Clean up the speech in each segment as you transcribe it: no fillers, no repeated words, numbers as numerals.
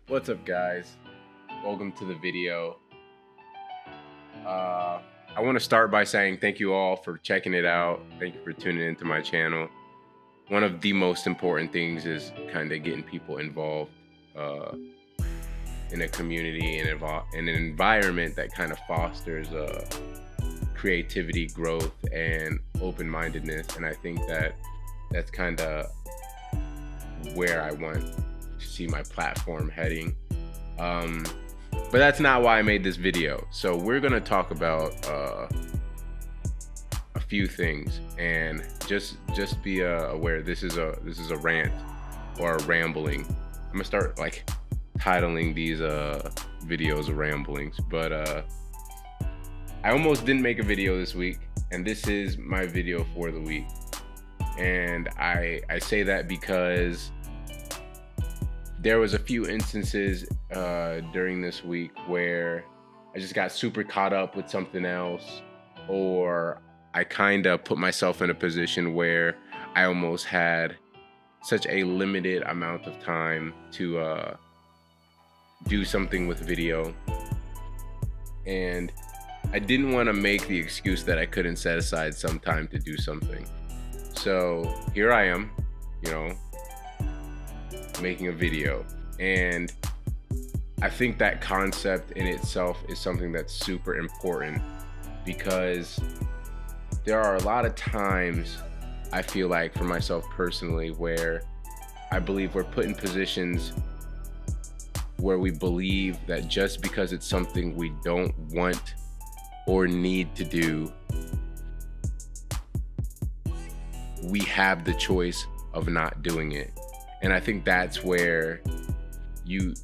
What's up, guys? Welcome to the video. I want to start by saying thank you all for checking it out. Thank you for tuning into my channel. One of the most important things is kind of getting people involved in a community and in an environment that kind of fosters creativity, growth, and open-mindedness. And I think that that's kind of where I want to see my platform heading. But that's not why I made this video. So we're gonna talk about a few things, and just be aware this is a rant or a rambling. I'm gonna start like titling these videos ramblings, but I almost didn't make a video this week, and this is my video for the week. And I say that because there was a few instances during this week where I just got super caught up with something else, or I kind of put myself in a position where I almost had such a limited amount of time to do something with video. And I didn't want to make the excuse that I couldn't set aside some time to do something. So here I am, making a video. And I think that concept in itself is something that's super important, because there are a lot of times, I feel like, for myself personally, where I believe we're put in positions where we believe that just because it's something we don't want or need to do, we have the choice of not doing it. And I think that's where you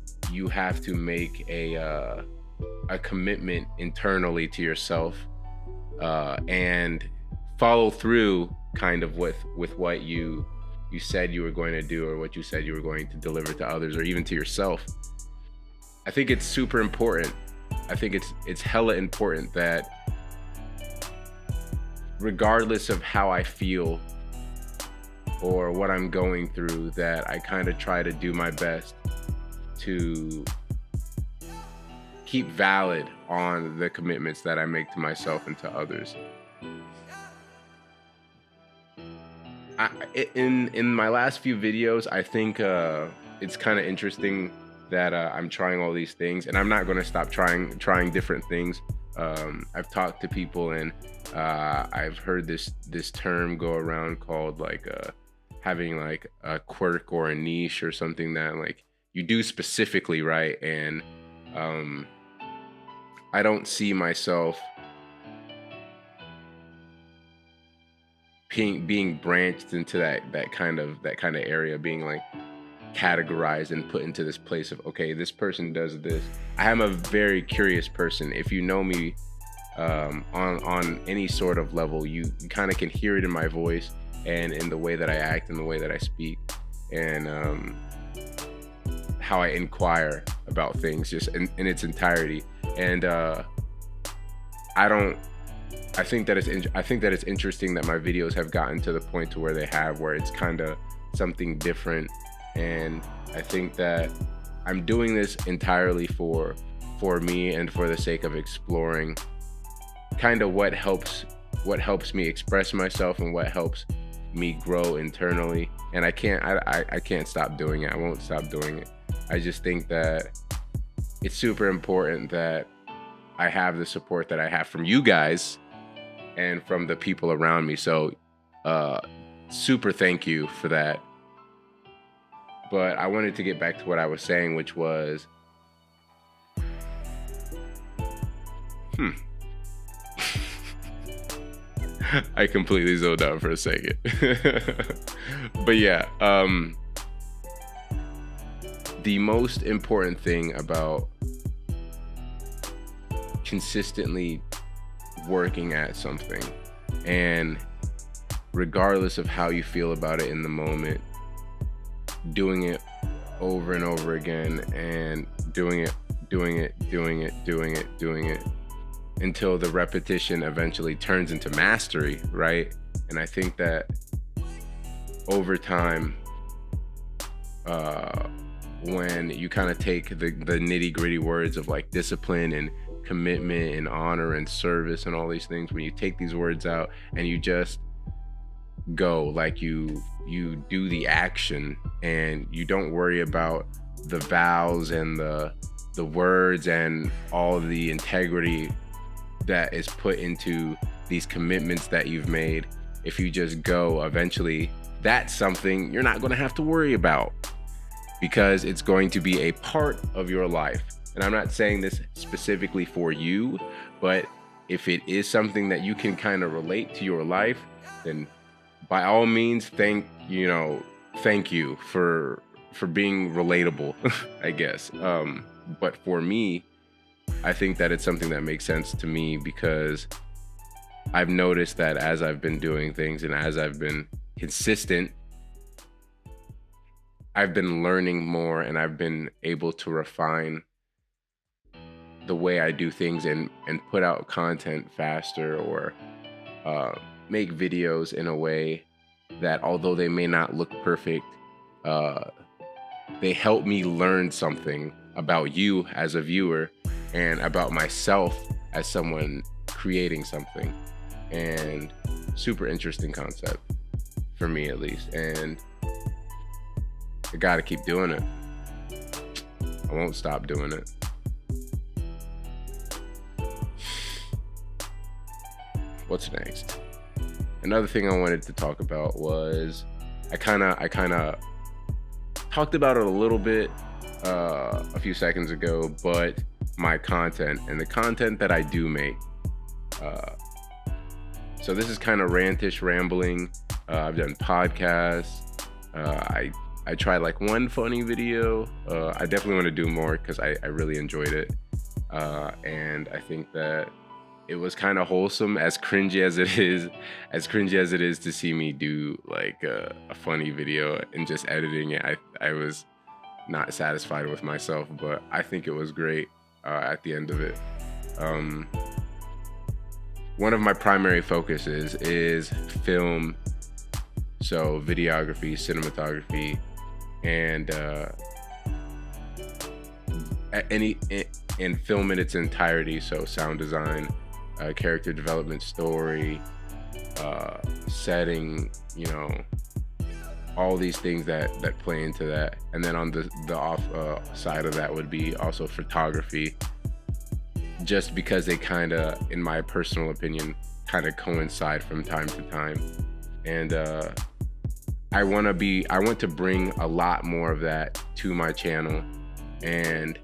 have to make a commitment internally to yourself and follow through kind of with what you said you were going to do, or what you said you were going to deliver to others, or even to yourself. I think it's super important. I think it's hella important that regardless of how I feel or what I'm going through, that I kind of try to do my best to keep valid on the commitments that I make to myself and to others. In my last few videos, I think it's kind of interesting that I'm trying all these things, and I'm not going to stop trying different things. I've talked to people, and I've heard this term go around called like having like a quirk or a niche, or something that like you do specifically, right? And I don't see myself being branched into that kind of area, being like categorized and put into this place of, okay, this person does this. I am a very curious person. If you know me on any sort of level, you kind of can hear it in my voice and in the way that I act and the way that I speak, and how I inquire about things just in its entirety. And I think that it's interesting that my videos have gotten to the point to where they have, where it's kind of something different. And I think that I'm doing this entirely for me, and for the sake of exploring kind of what helps me express myself, and what helps me grow internally. And I can't stop doing it. I won't stop doing it. I just think that it's super important that I have the support that I have from you guys and from the people around me. So super thank you for that. But I wanted to get back to what I was saying, which was I completely zoned out for a second. But yeah, the most important thing about consistently working at something, and regardless of how you feel about it in the moment, doing it over and over again, and doing it until the repetition eventually turns into mastery, right? And I think that over time, when you kind of take the nitty gritty words of like discipline and commitment and honor and service and all these things, when you take these words out and you just go, like you do the action, and you don't worry about the vows and the words and all of the integrity that is put into these commitments that you've made. If you just go, eventually that's something you're not going to have to worry about, because it's going to be a part of your life. And I'm not saying this specifically for you, but if it is something that you can kind of relate to your life, then by all means, thank you for being relatable, I guess. But for me, I think that it's something that makes sense to me, because I've noticed that as I've been doing things and as I've been consistent, I've been learning more, and I've been able to refine the way I do things and put out content faster, or make videos in a way that, although they may not look perfect, they help me learn something about you as a viewer and about myself as someone creating something. And super interesting concept for me, at least. And I gotta keep doing it. I won't stop doing it. What's next? Another thing I wanted to talk about was, I kind of talked about it a little bit a few seconds ago, but my content and the content that I do make. So this is kind of rantish, rambling. I've done podcasts. I tried like one funny video. I definitely want to do more, because I really enjoyed it. And I think that it was kind of wholesome, as cringy as it is to see me do like a funny video and just editing it. I was not satisfied with myself, but I think it was great at the end of it. One of my primary focuses is film, so videography, cinematography, and and film in its entirety, so sound design, character development, story, setting, all these things that play into that. And then on the off side of that would be also photography, just because they kind of, in my personal opinion, kind of coincide from time to time. And I want to bring a lot more of that to my channel, and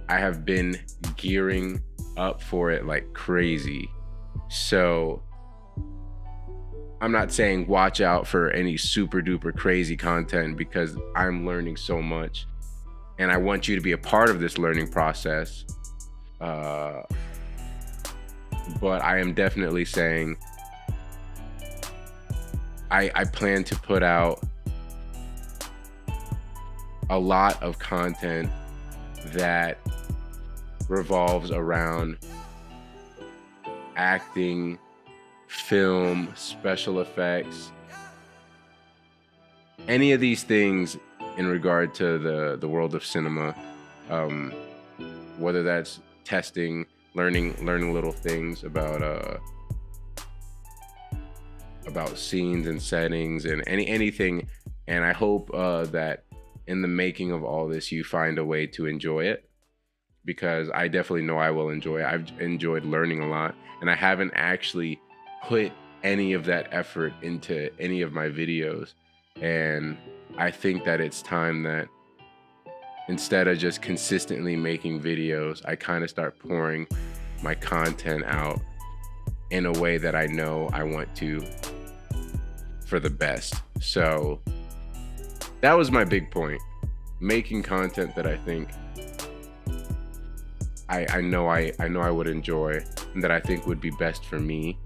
I have been gearing up for it like crazy. So I'm not saying watch out for any super duper crazy content, because I'm learning so much and I want you to be a part of this learning process. But I am definitely saying I plan to put out a lot of content that revolves around acting, film, special effects, any of these things in regard to the world of cinema, whether that's testing, learning little things about scenes and settings and anything. And I hope that in the making of all this, you find a way to enjoy it, because I definitely know I will enjoy it. I've enjoyed learning a lot, and I haven't actually put any of that effort into any of my videos. And I think that it's time that instead of just consistently making videos, I kind of start pouring my content out in a way that I know I want to for the best. So that was my big point. Making content that I think I know I would enjoy, and that I think would be best for me,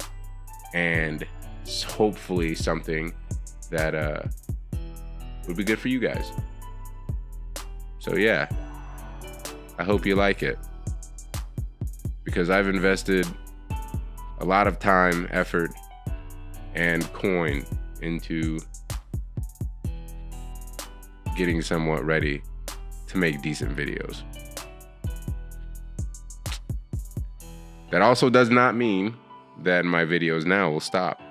and hopefully something that would be good for you guys. So yeah, I hope you like it, because I've invested a lot of time, effort, and coin into getting somewhat ready to make decent videos. That also does not mean that my videos now will stop.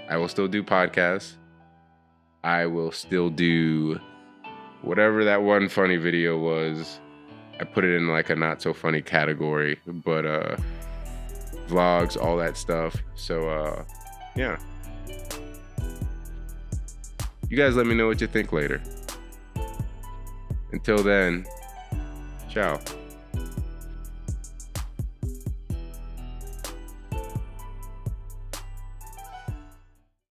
I will still do podcasts. I will still do whatever that one funny video was. I put it in like a not so funny category, but vlogs, all that stuff. So yeah. You guys let me know what you think later. Until then, ciao.